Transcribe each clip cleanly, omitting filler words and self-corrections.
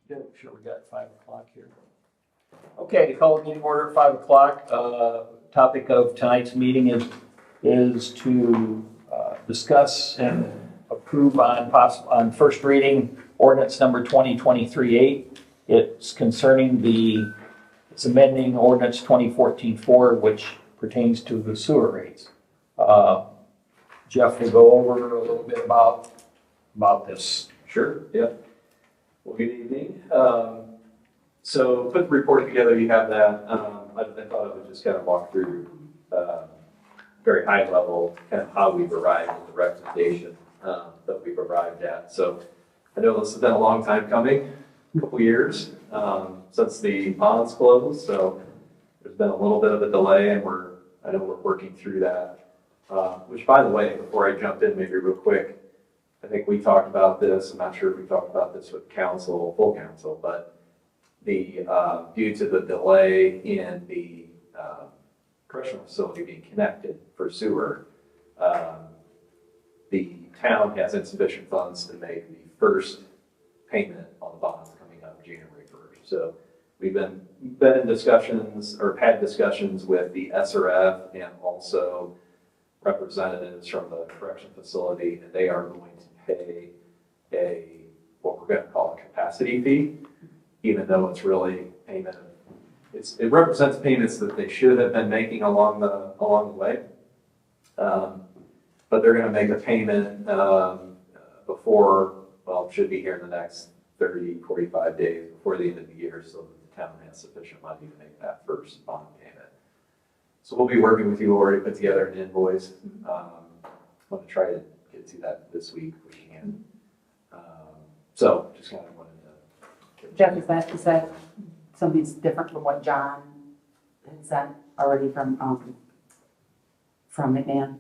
Yeah, sure, we got 5 o'clock here. Okay, call the meeting order at 5 o'clock. Topic of tonight's meeting is to discuss and approve on first reading ordinance number 2023-8. It's concerning it's amending ordinance 2014-4, which pertains to the sewer rates. Jeff will go over a little bit about this. Sure, yeah. Well, good evening. So put the report together, you have that. I thought I would just kind of walk through very high level kind of how we've arrived at the recommendation that we've arrived at. So I know this has been a long time coming, a couple years since the bonds closed. So there's been a little bit of a delay, and I know we're working through that. Which, by the way, before I jump in, maybe real quick, I think we talked about this. I'm not sure if we talked about this with council, full council, but due to the delay in the correctional facility being connected for sewer, the town has insufficient funds to make the first payment on the bonds coming up January 1st. So we've been in discussions, or had discussions with the SRF and also representatives from the correction facility, and they are going to pay what we're going to call a capacity fee, even though it's really payment. It represents payments that they should have been making along the way, but they're going to make a payment before, well, it should be here in the next 30, 45 days before the end of the year, so that the town has sufficient money to make that first bond payment. So we'll be working with you, already put together an invoice. I'm going to try to get to that this week if we can. So just kind of wanted to. Jeff, is that something that's different from what John had said already from McMahon?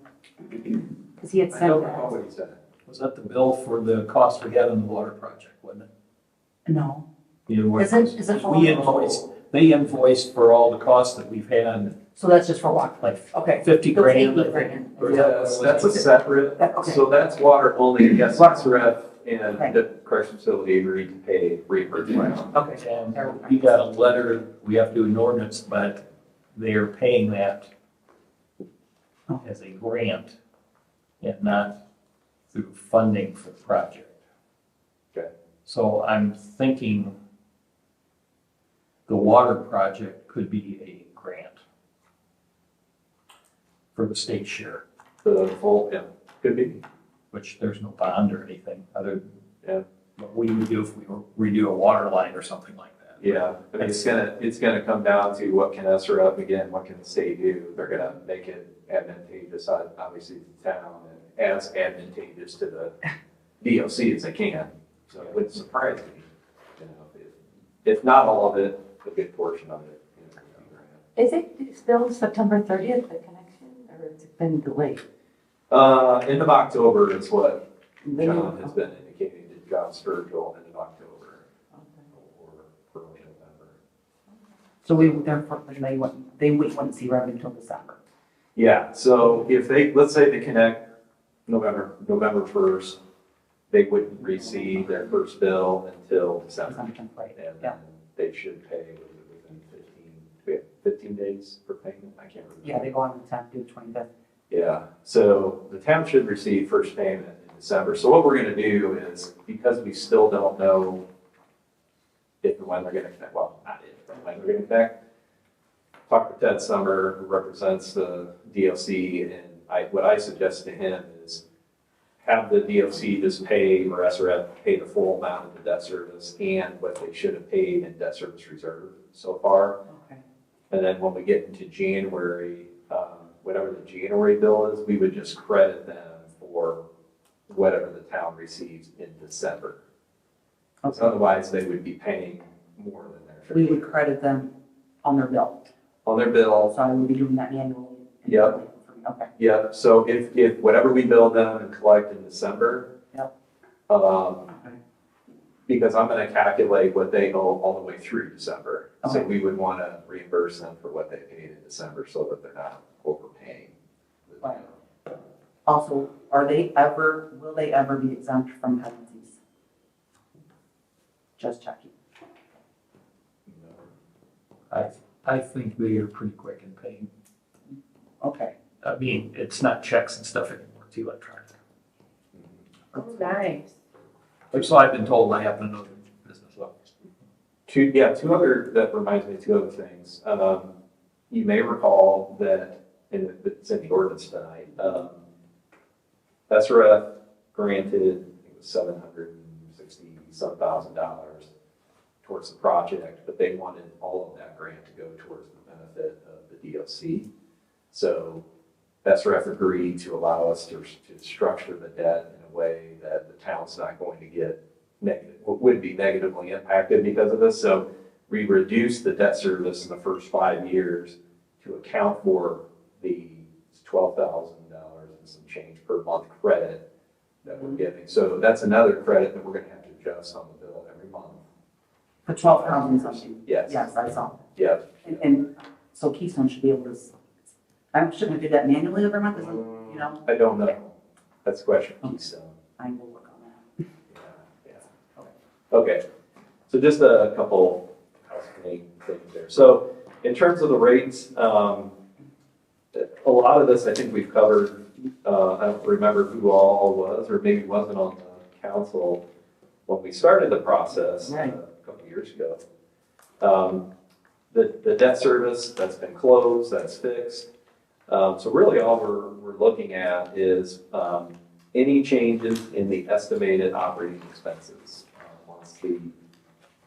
Because he had I sent don't that. recall what he said. Was that the bill for the cost we had on the water project, wasn't it? No. Is it for we invoiced, they invoiced for all the costs that we've had, So that's just for water. like Okay. 50 Those grand. 80 grand. Or Yes, that's a separate, Okay. so that's water only, yes, SRF and Right. the correction facility agreed to pay reimbursement. Okay. And we got a letter, we have to do an ordinance, but they are paying that as a grant and not through funding for the project. Okay. So I'm thinking the water project could be a grant for the state share, The full, yeah, could be, which there's no bond or anything other yeah. than what we would do if we redo a water line or something like that. Yeah, I mean, it's gonna come down to what can SRF, again, what can the state do? They're gonna make it advantageous, obviously, to the town, and as advantageous to the DOC as they can. So it wouldn't surprise me, you know, if not all of it, a good portion of it. You know, would be grant. Is it still September 30th, the connection, or has it been delayed? End of October is what John has been indicating to John Sturgill, end of October or early November. So we therefore they wouldn't see revenue until December. Yeah, so if let's say they connect November 1st, they wouldn't receive their first bill until December. Right. And Yeah. then they should pay within 15 days for payment, I can't remember. Yeah, they go on the 10th to the 25th. Yeah, so the town should receive first payment in December. So what we're gonna do is, because we still don't know if and when they're gonna connect, well, not if, but when they're gonna connect, talk to Ted Summer, who represents the DOC, and what I suggest to him is have the DOC just pay, or SRF pay the full amount of the debt service and what they should have paid in debt service reserve so far. Okay. And then when we get into January, whatever the January bill is, we would just credit them for whatever the town receives in December. Because otherwise, they would be paying more than their fair We share. would credit them on their bill. On their bill, So I would be doing that annually. Yep. Okay. yeah, so if whatever we bill them and collect in December, Yep. because I'm gonna calculate what they owe all the way through December. So Okay. we would wanna reimburse them for what they paid in December so that they're not overpaying. Right. Also, will they ever be exempt from penalties? Just checking. I think they are pretty quick in paying. Okay. I mean, it's not checks and stuff anymore, it's electronic. Oh, nice. So I've been told I happen to know the business well. Two other, that reminds me of two other things. You may recall that, it's in the ordinance tonight, SRF granted, I think it was $760,000 towards the project, but they wanted all of that grant to go towards the benefit of the DOC. So SRF agreed to allow us to structure the debt in a way that the town's not going to get would be negatively impacted because of this. So we reduced the debt service in the first 5 years to account for the $12,000 and some change per month credit that we're giving. So that's another credit that we're going to have to adjust on the bill every month. For 12,000 something? Yes. Yes, I saw. Yeah. And so Keystone should be able to, shouldn't we do that manually every month, is it, you know? I don't know. That's a question for Keystone. I will work on that. Yeah. Okay, so just a couple housekeeping things there. So in terms of the rates, a lot of this I think we've covered. I don't remember who all was, or maybe wasn't on the council when we started the process Right. a couple of years ago. The debt service, that's been closed, that's fixed. So really all we're looking at is any changes in the estimated operating expenses once the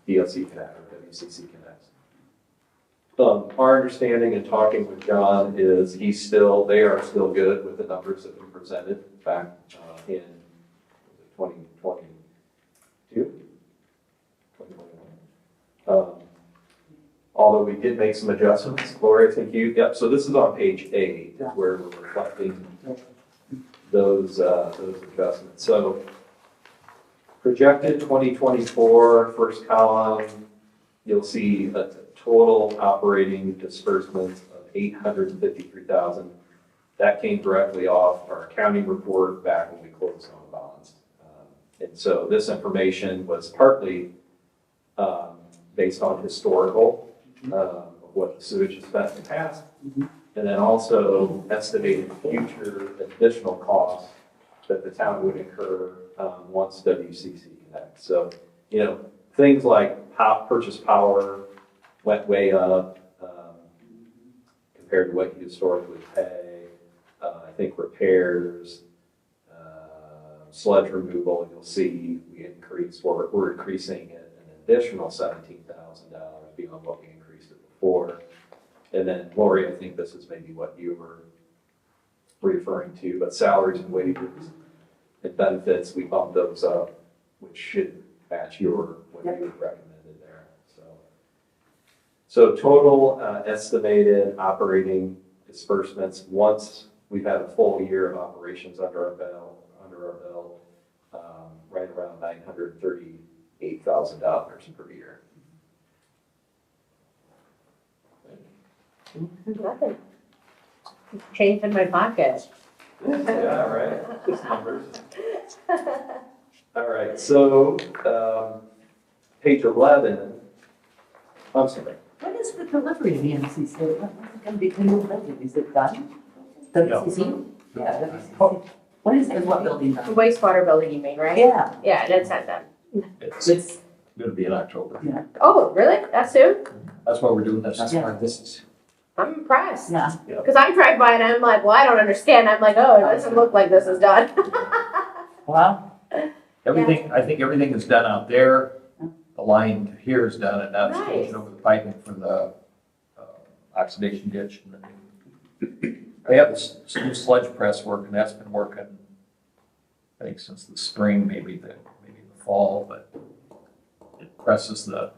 DLC connect or WCC connects. Our understanding in talking with John is they are still good with the numbers that we presented back in 2022, 2021. Although we did make some adjustments. Lori, I think yep, so this is on page 8 where we're reflecting those adjustments. So projected 2024, first column, you'll see a total operating disbursement of $853,000. That came directly off our accounting report back when we closed on bonds. And so this information was partly based on historical of what the sewage has spent in the past, and then also estimated future additional costs that the town would incur once WCC connects. So, things like purchase power went way up compared to what you historically pay. I think repairs, sludge removal, you'll see we're increasing it an additional $17,000 beyond what we increased it before. And then Lori, I think this is maybe what you were referring to, but salaries and wages and benefits, we bumped those up, which should match what you recommended there. So total estimated operating disbursements once we've had a full year of operations under our belt, right around $938,000 per year. Nothing. Change in my pocket. Yeah, right. Just numbers. All right, so page 11. I'm sorry. When is the delivery of the MCC? When is it going to be delivered? Is it done? WCC? Yeah, WCC. When is what building The done? wastewater building, you mean, right? Yeah. Yeah, that's not done. It's gonna be in October. Yeah. Oh, really? That soon? That's why we're doing this. That's why this is. I'm impressed. Yeah. Because I drive by and I'm like, well, I don't understand. I'm like, oh, it doesn't look like this is done. Well, Everything, I think everything is done out there. The line here is done, and now it's changing over the piping for the oxidation ditch. And then they have this new sludge press working, that's been working, I think, since the spring, maybe the fall, but it presses the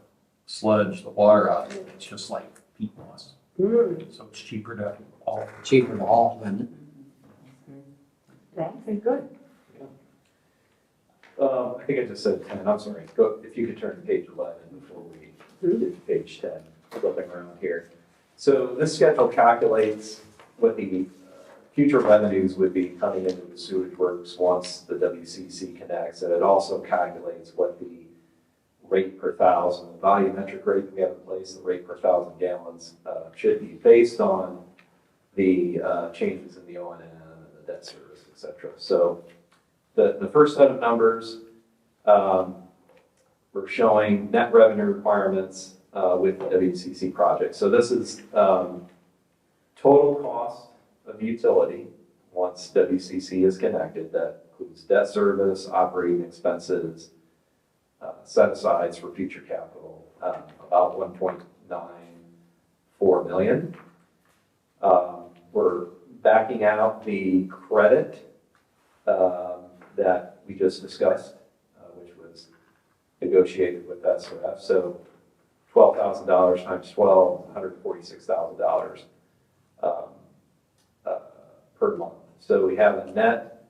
sludge, the water out. It's just like peat moss. So it's cheaper to haul than. Very good. I think I just said 10, I'm sorry. If you could turn to page 11 before we get to page 10, flipping around here. So this schedule calculates what the future revenues would be coming into the sewage works once the WCC connects, and it also calculates what the rate per thousand, the volumetric rate that we have in place, the rate per thousand gallons, should be based on the changes in the O&M and the debt service, et cetera. So the first set of numbers, we're showing net revenue requirements with the WCC project. So this is total cost of utility once WCC is connected. That includes debt service, operating expenses, set-asides for future capital, about 1.94 million. We're backing out the credit that we just discussed, which was negotiated with SRF. So $12,000 times 12, $146,000 per month. So we have a net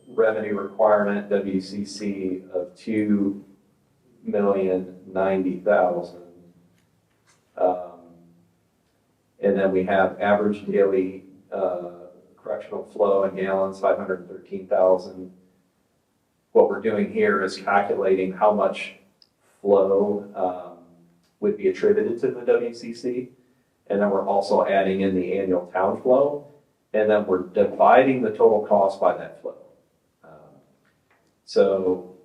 revenue requirement, WCC, of $2,090,000. And then we have average daily correctional flow in gallons, 513,000. What we're doing here is calculating how much flow would be attributed to the WCC. And then we're also adding in the annual town flow. And then we're dividing the total cost by that flow. So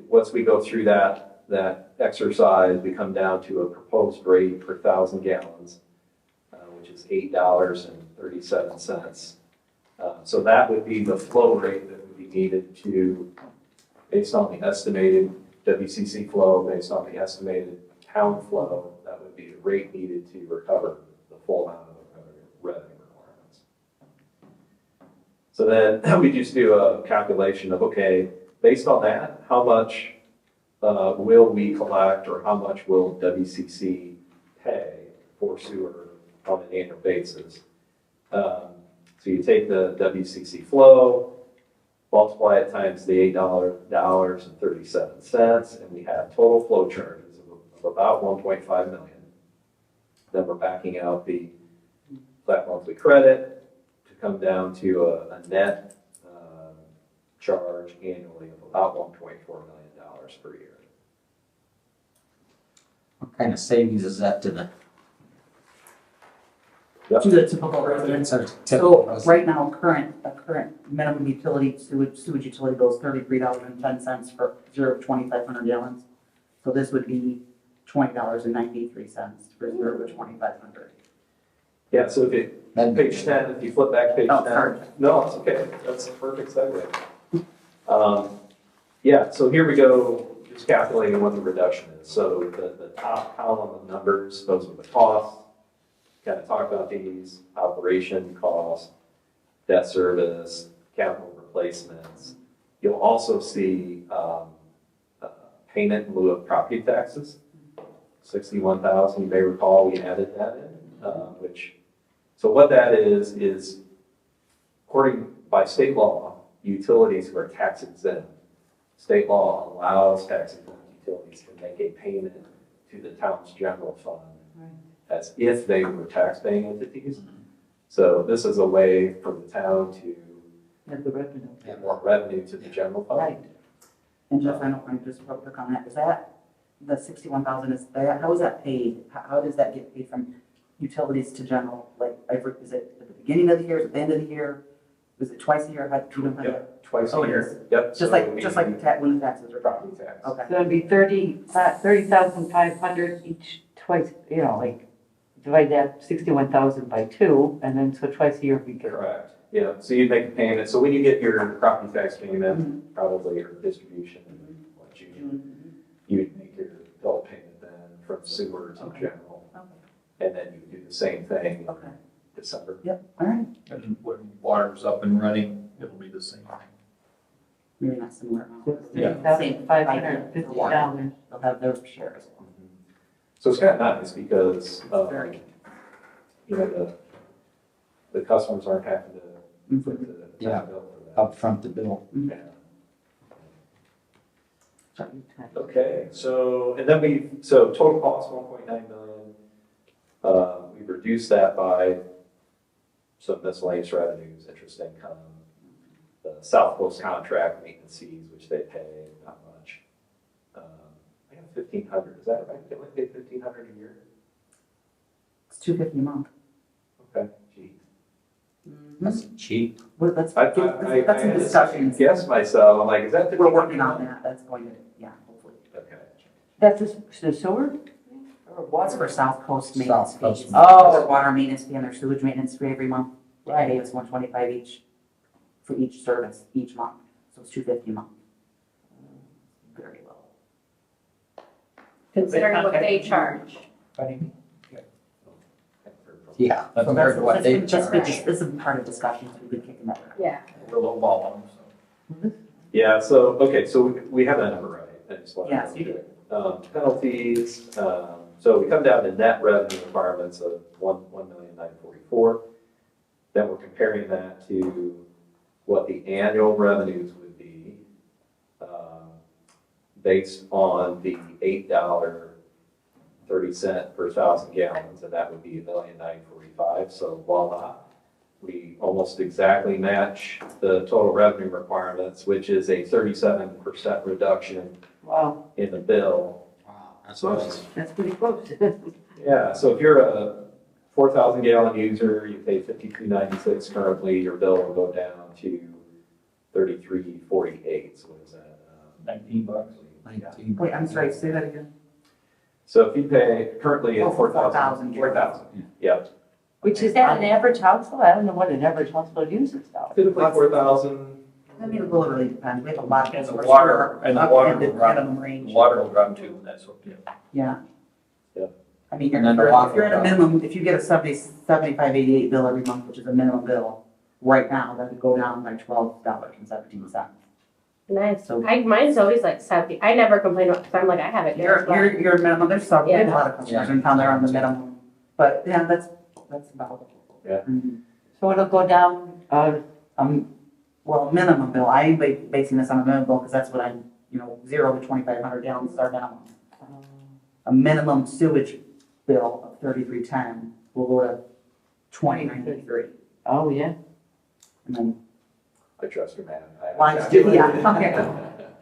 once we go through that exercise, we come down to a proposed rate per 1,000 gallons, which is $8.37. So that would be the flow rate that would be needed to, based on the estimated WCC flow, based on the estimated town flow, that would be the rate needed to recover the full amount of revenue requirements. So then we just do a calculation of, okay, based on that, how much will we collect, or how much will WCC pay for sewer on an annual basis? So you take the WCC flow, multiply it times the $8.37, and we have total flow charges of about 1.5 million. Then we're backing out the flat monthly credit to come down to a net charge annually of about $1.4 million per year. What kind of savings is that to the? To the typical residents. So right now, a current minimum utility sewage utility bill is $33.10 for 0 to 2,500 gallons. So this would be $20.93 for 0 to 2,500. Yeah, so if you, page 10, if you flip back to page 10. Oh, sorry. No, it's okay. That's a perfect segue. Yeah, so here we go, just calculating what the reduction is. So the top column of numbers, those are the costs. Kind of talk about these: operation costs, debt service, capital replacements. You'll also see payment in lieu of property taxes, 61,000. You may recall we added that in, so what that is according by state law, utilities who are tax exempt, state law allows tax exempt utilities to make a payment to the town's general fund as if they were tax-paying entities. So this is a way for the town to Have the revenue. get more revenue to the general fund. Right. And Jeff, I don't want to just real quick on that. Is that, the 61,000 is that, how is that paid? How does that get paid from utilities to general? Like, is it at the beginning of the year, is it at the end of the year? Is it twice a year? How do you know? Yep, twice Oh, a it year. is. Yep. Just like when the taxes are. Property tax. Okay. So it'd be 30,500 each twice, like divide that 61,000 by 2, and then so twice a year we get. Correct. Yeah, so you make a payment. So when you get your property tax payment, probably your distribution in June, you would make your bill payment then from sewer to general. Okay. And then you do the same thing Okay. December. Yep, all right. And when water's up and running, it'll be the same thing. Maybe not similar amount. Yeah. $30,550. They'll have their share as well. So it's kind of nice because, Very. the customers aren't having to put the Yeah. tax bill for that. Upfront the bill. Yeah. Okay, so, and then so total cost, 1.9 million. We reduced that by some miscellaneous revenues, interest income, the South Coast contract maintenance fees, which they pay, not much. 1,500, is that right? They only pay 1,500 a year? It's $250 a month. Okay, geez. That's cheap. Well, that's, I that's some had to discussions. guess myself, I'm like, is that? We're working on that, that's going to, yeah, hopefully. Okay. That's the sewer? Or What's for South Coast maintenance South Coast. fees? Oh. Their water maintenance fee and their sewage maintenance fee every month. They pay us $125 each for each service, each month, so it's $250 a month. Very low. Considering what they charge. Yeah, compared to what they charge. This is part of discussions we've been kicking that around. Yeah. We're a little ball them, so. Yeah, so, okay, so we have that number right. I just wanted to Yes, you do. Penalties, so we come down to net revenue requirements of 1,944,000. Then we're comparing that to what the annual revenues would be, based on the $8.30 per 1,000 gallons, and that would be 1,945,000. So voila, we almost exactly match the total revenue requirements, which is a 37% reduction Wow, in the bill. Wow, that's nice. that's pretty close. Yeah, so if you're a 4,000 gallon user, you pay $52.96 currently, your bill will go down to $33.48. So what is that? $19. 19. Wait, I'm sorry, say that again. So if you pay currently Oh, at for 4,000. 4,000. Yep. Which is that an average household? I don't know what an average household uses now. Typically 4,000. I mean, it will really depend. We have a lot of. And the customers water- who are and the up water in the will run. minimum The range. water will drop too, that's what, yeah. Yeah. Yeah. I mean, And then the if water you're at a will minimum, if you get a 75, 88 bill every month, which is a minimum bill, right now, that would go down by $12.17. Nice. So- Mine's always like 70. I never complain about, because I'm like, I have it. You're minimum, there's some, we have a lot of customers Yeah. in town that are on the minimum, but yeah, that's about it. Yeah. Mhm. So it'll go down, Well, minimum bill, I am basing this on a minimum bill, because that's what I'm, 0 to 2,500 gallons is our minimum. A minimum sewage bill of 3310 will go to 2983, oh, yeah. and then I trust your man. lines do, yeah,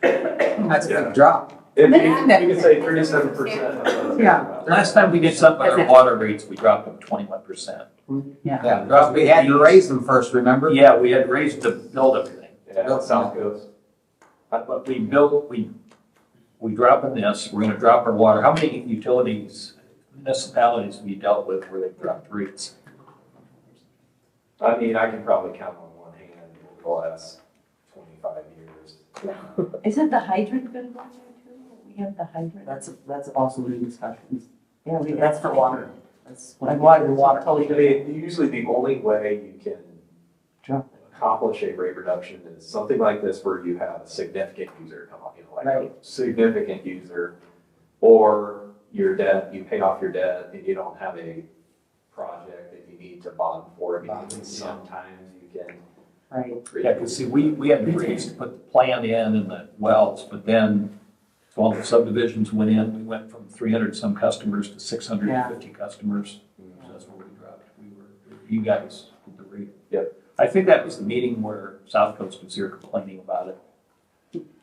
That's a big drop. If you could say 37%. Yeah. Last time we did something with our water rates, we dropped them 21%. Yeah, we had to raise them first, remember? Yeah, we had raised to build everything. Yeah, South Coast. But we built, we dropping this, we're gonna drop our water. How many utilities, municipalities have you dealt with where they've dropped rates? I mean, I can probably count on one hand over the last 25 years. Isn't the hydrant gonna go there too? We have the hydrant. that's also in discussions. Yeah, we That's for water. That's And water, water. I mean, usually the only way you can Drop accomplish a rate reduction is something like this where you have a significant user come on, like a Right. significant user, or your debt, you pay off your debt and you don't have a project that you need to bond for. I mean, Bond, yeah. sometimes you can. Right. Yeah, because see, we had to raise to put the plant in and the wells, but then so all the subdivisions went in, we went from 300 some customers to 650 customers. So that's where we dropped. You guys did the rate. Yep. I think that was the meeting where South Coast was here complaining about it.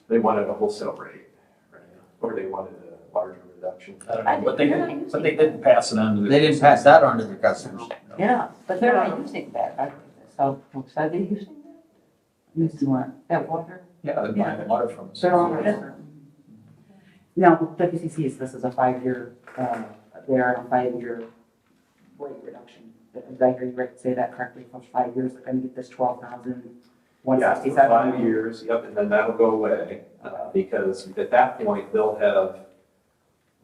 They wanted a wholesale rate, right? Or they wanted a larger reduction. I don't know, but they didn't pass it on to the. They didn't pass that on to their customers. Yeah, but they're not using that, are they? So, are they using that? Using what? That water? Yeah, they're buying water from us. They're all right. Now, WCC's, this is a 5-year, they're on a 5-year rate reduction. Did I hear you right say that correctly? For 5 years, they're gonna get this Yeah, 12,167. 5 years, yep, and then that'll go away, because at that point, they'll have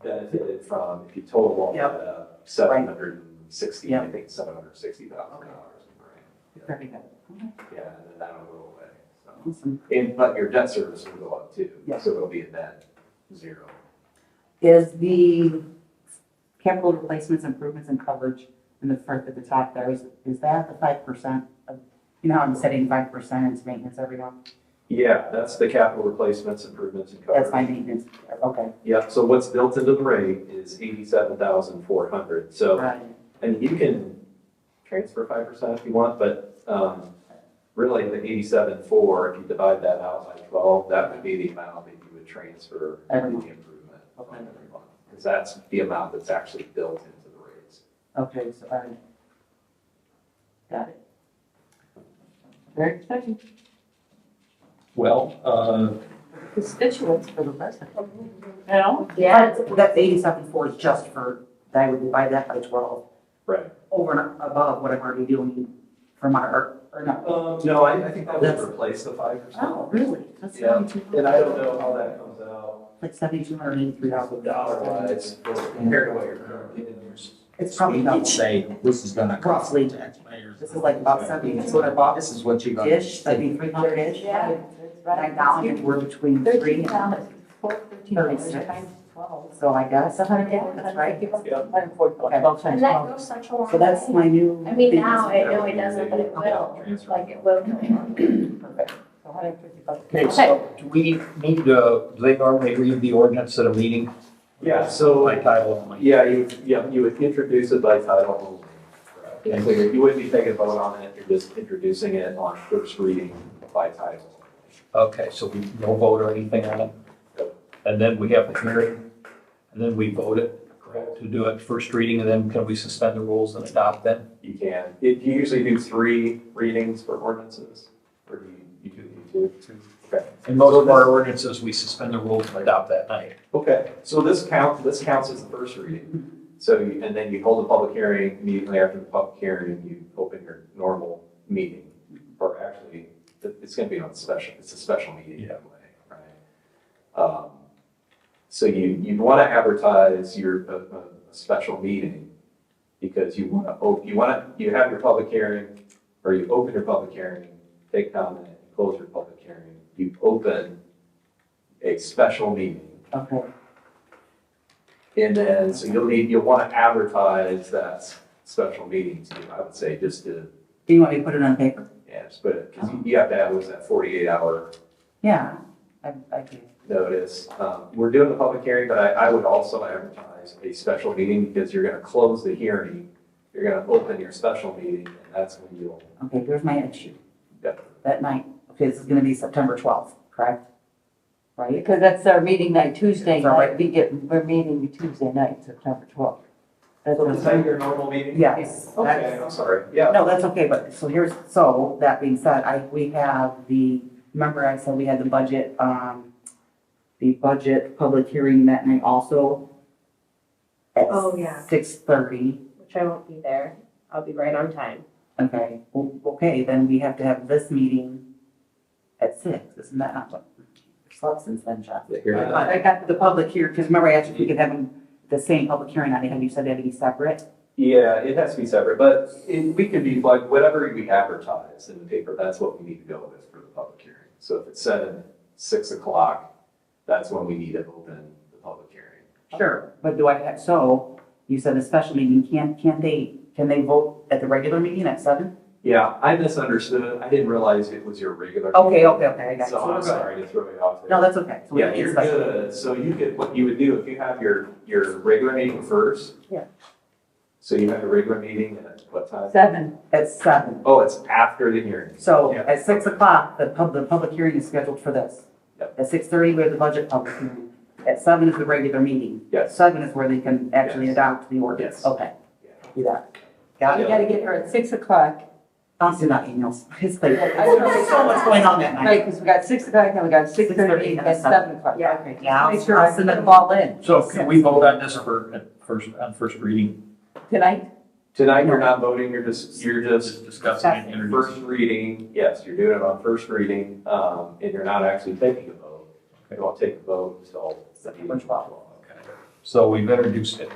benefited from, if you total all that up, 760, I Yep. think $760,000. Very good. Yeah, and then that'll go away, so. Awesome. And, but your debt service will go up too, Yeah. so it'll be a net zero. Is the capital replacements, improvements, and coverage in the front at the top there, is that the 5% of, how I'm setting 5% as maintenance every month? Yeah, that's the capital replacements, improvements, and coverage. That's my maintenance, okay. Yep, so what's built into the rate is 87,400, so. Right. And you can transfer 5% if you want, but really the 87.4, if you divide that out by 12, that would be the amount that you would transfer for the Every month. improvement. Okay. every month. Because that's the amount that's actually built into the rates. Okay, so I got it. Very exciting. Well, Constituents for the residents. You know? Yeah. That's 87.4 is just for, I would divide that by 12, Right. over and above what I'm already doing for my, or no. No, I think that would That's- replace the 5%. Oh, really? That's Yeah, 72. and I don't know how that comes out Like $7,283. dollar-wise compared to what you're currently in. It's probably double. Say, this is gonna cost Roughly. taxpayers. This is like about 70, that's what I bought. This is what you're gonna. Ish, that'd be 300-ish. Yeah. Right now, we're between 3 $13 and $13 times 12. so I guess That's 100, $100. that's right. Yeah. 140, Okay. 12 times And that 12. goes such a long. So that's my new. I mean, thing. now I know it doesn't, but it will, like it will. Perfect. So 150 bucks. Okay, so do we need to, do they normally read the ordinance at a meeting Yeah, so, by title only? yeah, you would introduce it by title only. And so you wouldn't be taking a vote on it, you're just introducing it on first reading by title. Okay, so we no vote or anything on it? And then we have the hearing, and then we vote it to do it first reading, and then can we suspend the rules and adopt them? You can, you usually do 3 readings for ordinances, or do you do 2? Okay. In most of our ordinances, we suspend the rules and adopt that night. Okay, so this counts as the first reading. So, and then you hold a public hearing, immediately after the public hearing, you open your normal meeting. Or actually, it's gonna be on special, it's a special meeting anyway, right? So you'd wanna advertise your, a special meeting because you have your public hearing, or you open your public hearing, take comment, close your public hearing, you open a special meeting. Okay. And then, so you'll want to advertise that special meeting to, I would say, just to, Do you want me to put it on paper? yeah, just put it, because you have to have, what's that, 48-hour Yeah, I do. notice. We're doing the public hearing, but I would also advertise a special meeting because you're going to close the hearing, you're going to open your special meeting, and that's when you'll, Okay, here's my issue. Yep. That night, okay, this is gonna be September 12th, correct? Right? Because that's our meeting night, Tuesday Is that right? night. We're meeting Tuesday night, September 12th. That's so is that your normal meeting? Yes. Okay, that's- I'm sorry, yeah. No, that's okay, but, so that being said, we have remember I said we had the budget public hearing that night also at Oh, yeah. 6:30. Which I won't be there. I'll be right on time. Okay, well, okay, then we have to have this meeting at 6, isn't that not what? Slept since then, Chuck. The hearing. I got the public hearing, because remember I asked if we could have them, the same public hearing on it, and you said they had to be separate? Yeah, it has to be separate, but we could be, like, whatever we advertise in the paper, that's what we need to go with for the public hearing. So if it's set at 6 o'clock, that's when we need to open the public hearing. Sure, but so, you said a special meeting, can they vote at the regular meeting at 7? Yeah, I misunderstood. I didn't realize it was your regular. Okay, meeting. okay, I got you. So So we're I'm good. sorry to throw you off there. No, that's okay. So we Yeah, don't need a you're special. good. So you could, what you would do, if you have your regular meeting first. Yeah. So you have a regular meeting at what time? 7. At 7. Oh, it's after the hearing. So Yeah. at 6 o'clock, the public hearing is scheduled for this. Yep. At 6:30, we have the budget public hearing. At 7 is the regular meeting. Yes. 7 is where they can actually Yes. adopt the ordinance. Yes. Okay, Yeah. do that. Got We it? gotta get her at 6 o'clock. I'll send out emails. His plate. There's so much going on that night. Right, because we got 6 o'clock and we got 6:30 and 7 o'clock. Yeah. Okay, just Yeah, make sure I'll I send send it. them all in. So can we vote on this on first reading? Tonight? Tonight, you're not voting, you're just Discussing and introducing. first reading. Yes, you're doing it on first reading, and you're not actually taking a vote. You won't take a vote until September 12th. Okay. So we've introduced it.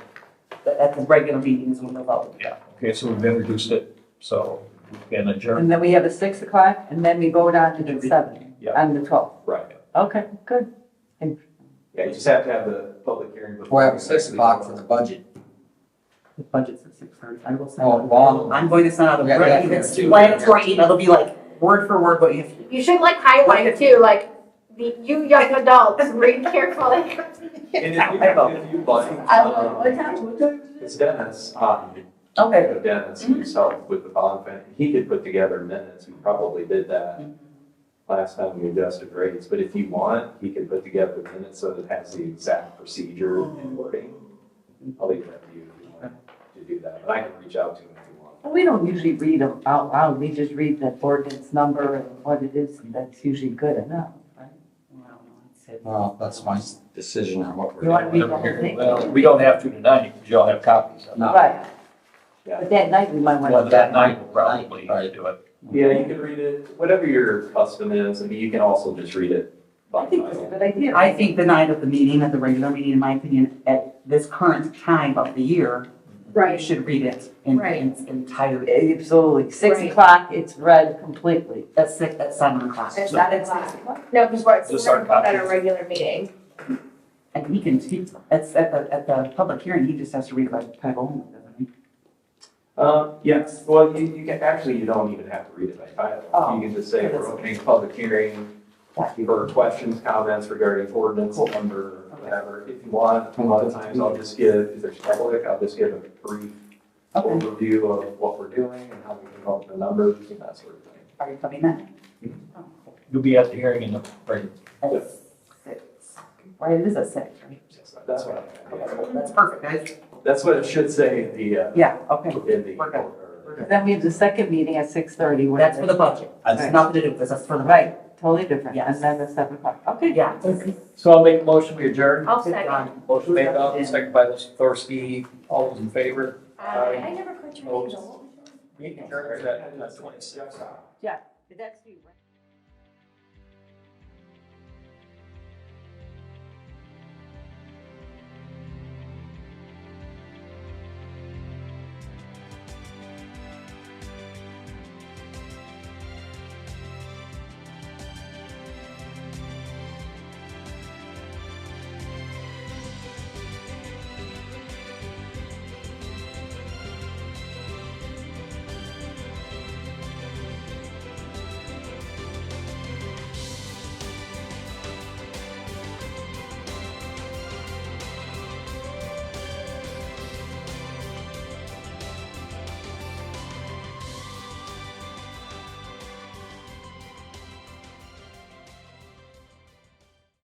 At the regular meetings when we vote. Yeah. Okay, so we've introduced it, so we can adjourn. And then we have a 6 o'clock and then we go down to the 7 Yeah. on the 12th. Right. Okay, good. Yeah, you just have to have the public hearing before. We'll have 6 o'clock for the budget. The budget's at 6:30. I will send. Oh, well. I'm going to send out a Yeah, very yeah. explanatory email. It'll be like word for word what you have. You should like highlight too, like, you young adults, read carefully. And if you like, time? it's Dennis, Okay. Dennis, who's helped with the bond thing, he could put together minutes, we probably did that. last time we adjusted rates, but if you want, he can put together minutes so that it has the exact procedure and wording. I'll leave it up to you if you want to do that, but I can reach out to him if you want. Well, we don't usually read them out loud, we just read the ordinance number and what it is, and that's usually good enough, right? Well, it's it. Well, that's my decision on what we're You want to doing. read the whole thing? Well, we don't have to tonight, because y'all have copies of it. No. Right. Yeah. But that night we might want Well, to. that night we'll probably Right. do it. Yeah, you can read it, whatever your custom is. I mean, you can also just read it by I think that's a title. good idea. I think the night of the meeting, at the regular meeting, in my opinion, at this current time of the year, you Right, should read it in Right. its entirety. Absolutely, 6 Right. o'clock, it's read completely. At 7 o'clock. it's not in class. No, because we're Just gonna our put at a copies. regular meeting. And at the public hearing, he just has to read it by title only, doesn't he? Yes, well, you can, actually, you don't even have to read it by title. Oh. You can just say, we're opening a public hearing for questions, comments regarding ordinance number, whatever. If you want, a lot of times I'll just give, if there's public, I'll just give a brief Okay. overview of what we're doing and how we can come up with the numbers and that sort of thing. Are you coming then? Oh, You'll be at the hearing in the, right, At 6. Right, it is at 6, right? That's what Okay, that's perfect, guys. that's what it should say in the, Yeah, okay. in the. We're good. or- Then we have the second meeting at 6:30. That's for the budget. That's Right. nothing to do with this, that's for the. Right, totally different, Yes. and then the 7 o'clock, okay. Yeah. so I'll make a motion, we adjourn. I'll second. Motion made by, second by Mr. Thorsky, all those in favor? I never put your name. Meeting adjourned at 26. Yeah, that's you, right?